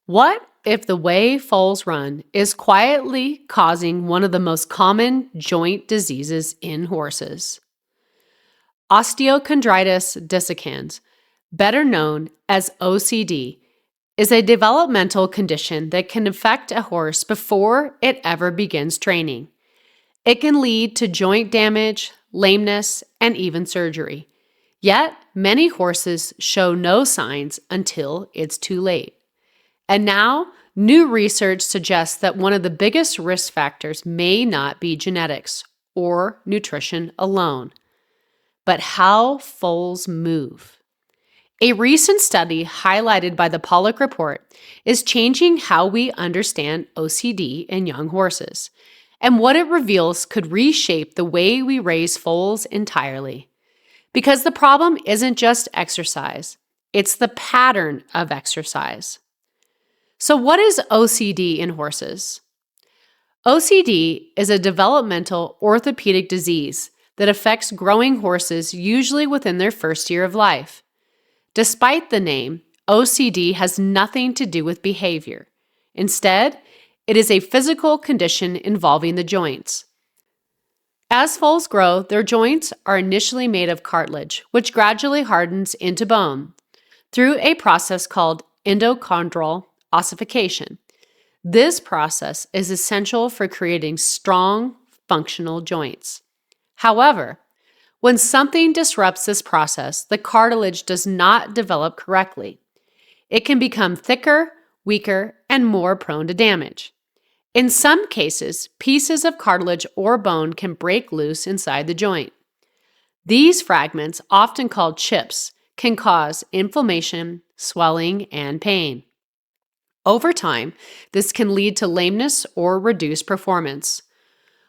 What if the way foals run is quietly causing one of the most common joint diseases in horses? Osteochondritis dissecans, better known as OCD, is a developmental condition that can affect a horse before it ever begins training. It can lead to joint damage, lameness, and even surgery. Yet, many horses show no signs until it's too late. And now, new research suggests that one of the biggest risk factors may not be genetics or nutrition alone, but how foals move. A recent study highlighted by the Pollock Report is changing how we understand OCD in young horses, and what it reveals could reshape the way we raise foals entirely. Because the problem isn't just exercise, it's the pattern of exercise. So what is OCD in horses? OCD is a developmental orthopedic disease that affects growing horses usually within their first year of life. Despite the name, OCD has nothing to do with behavior. Instead, it is a physical condition involving the joints. As foals grow, their joints are initially made of cartilage, which gradually hardens into bone through a process called endochondral ossification. This process is essential for creating strong, functional joints. However, when something disrupts this process, the cartilage does not develop correctly. It can become thicker, weaker, and more prone to damage. In some cases, pieces of cartilage or bone can break loose inside the joint. These fragments, often called chips, can cause inflammation, swelling, and pain. Over time, this can lead to lameness or reduced performance.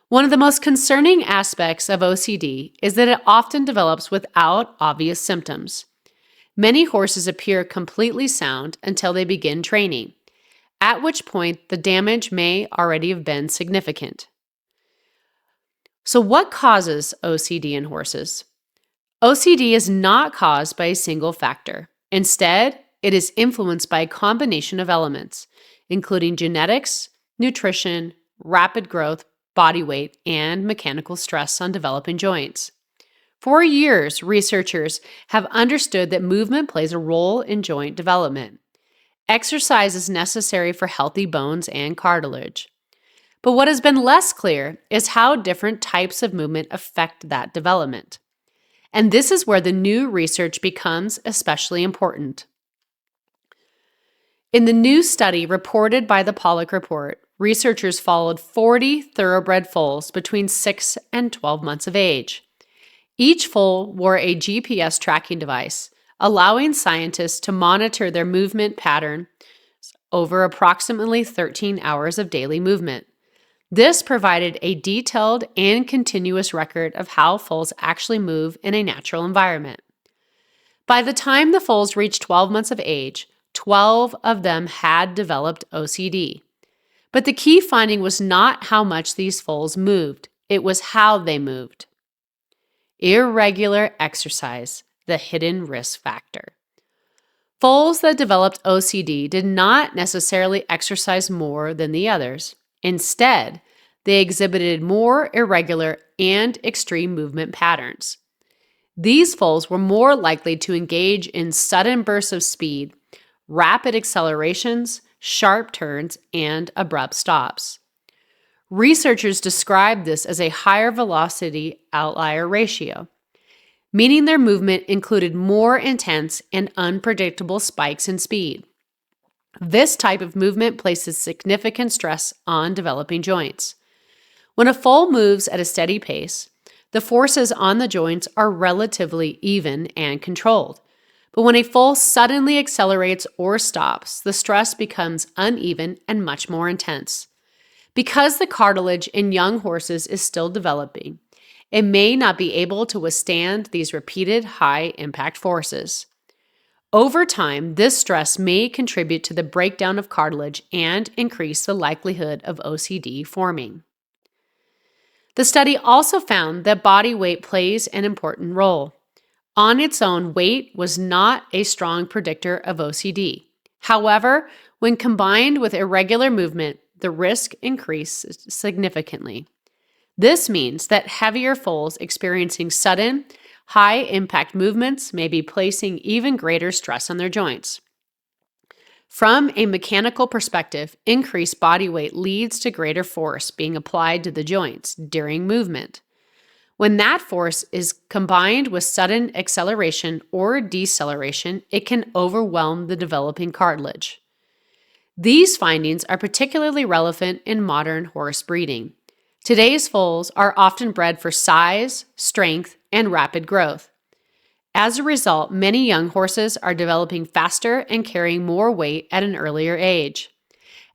One of the most concerning aspects of OCD is that it often develops without obvious symptoms. Many horses appear completely sound until they begin training, at which point the damage may already have been significant. So what causes OCD in horses? OCD is not caused by a single factor. Instead, it is influenced by a combination of elements, including genetics, nutrition, rapid growth, body weight, and mechanical stress on developing joints. For years, researchers have understood that movement plays a role in joint development. Exercise is necessary for healthy bones and cartilage. But what has been less clear is how different types of movement affect that development. And this is where the new research becomes especially important. In the new study reported by the Pollock Report, researchers followed 40 thoroughbred foals between 6 and 12 months of age. Each foal wore a GPS tracking device, allowing scientists to monitor their movement pattern over approximately 13 hours of daily movement. This provided a detailed and continuous record of how foals actually move in a natural environment. By the time the foals reached 12 months of age, 12 of them had developed OCD. But the key finding was not how much these foals moved, it was how they moved. Irregular exercise, the hidden risk factor. Foals that developed OCD did not necessarily exercise more than the others. Instead, they exhibited more irregular and extreme movement patterns. These foals were more likely to engage in sudden bursts of speed, rapid accelerations, sharp turns, and abrupt stops. Researchers describe this as a higher velocity outlier ratio, meaning their movement included more intense and unpredictable spikes in speed. This type of movement places significant stress on developing joints. When a foal moves at a steady pace, the forces on the joints are relatively even and controlled. But when a foal suddenly accelerates or stops, the stress becomes uneven and much more intense. Because the cartilage in young horses is still developing, it may not be able to withstand these repeated high-impact forces. Over time, this stress may contribute to the breakdown of cartilage and increase the likelihood of OCD forming. The study also found that body weight plays an important role. On its own, weight was not a strong predictor of OCD. However, When combined with irregular movement, the risk increases significantly. This means that heavier foals experiencing sudden, high-impact movements may be placing even greater stress on their joints. From a mechanical perspective, increased body weight leads to greater force being applied to the joints during movement. When that force is combined with sudden acceleration or deceleration, it can overwhelm the developing cartilage. These findings are particularly relevant in modern horse breeding. Today's foals are often bred for size, strength, and rapid growth. As a result, many young horses are developing faster and carrying more weight at an earlier age.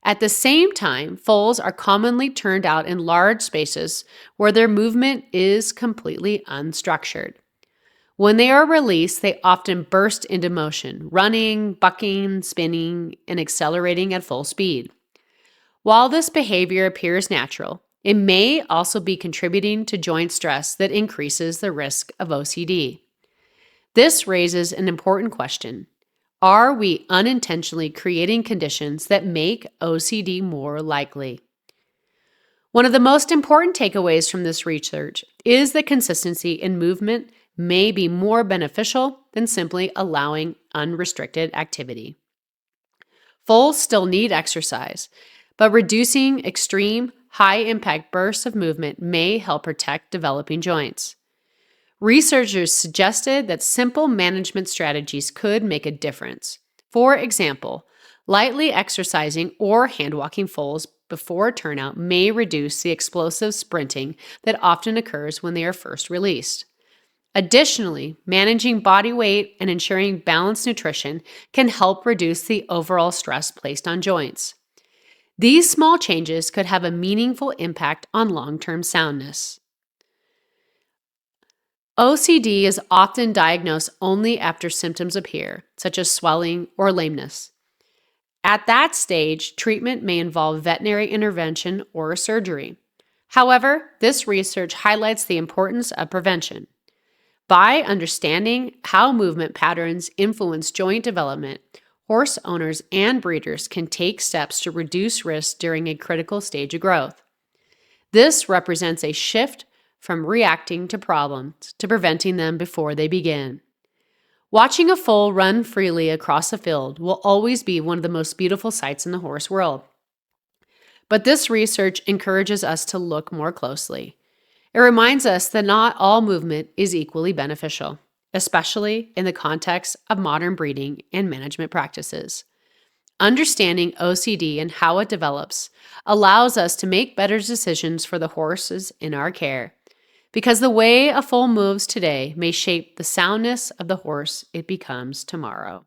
At the same time, foals are commonly turned out in large spaces where their movement is completely unstructured. When they are released, they often burst into motion, running, bucking, spinning, and accelerating at full speed. While this behavior appears natural, it may also be contributing to joint stress that increases the risk of OCD. This raises an important question. Are we unintentionally creating conditions that make OCD more likely? One of the most important takeaways from this research is that consistency in movement may be more beneficial than simply allowing unrestricted activity. Foals still need exercise, but reducing extreme, high-impact bursts of movement may help protect developing joints. Researchers suggested that simple management strategies could make a difference. For example, lightly exercising or hand-walking foals before turnout may reduce the explosive sprinting that often occurs when they are first released. Additionally, managing body weight and ensuring balanced nutrition can help reduce the overall stress placed on joints. These small changes could have a meaningful impact on long-term soundness. OCD is often diagnosed only after symptoms appear, such as swelling or lameness. At that stage, treatment may involve veterinary intervention or surgery. However, this research highlights the importance of prevention. By understanding how movement patterns influence joint development, horse owners and breeders can take steps to reduce risk during a critical stage of growth. This represents a shift from reacting to problems to preventing them before they begin. Watching a foal run freely across a field will always be one of the most beautiful sights in the horse world. But this research encourages us to look more closely. It reminds us that not all movement is equally beneficial, especially in the context of modern breeding and management practices. Understanding OCD and how it develops allows us to make better decisions for the horses in our care, because the way a foal moves today may shape the soundness of the horse it becomes tomorrow.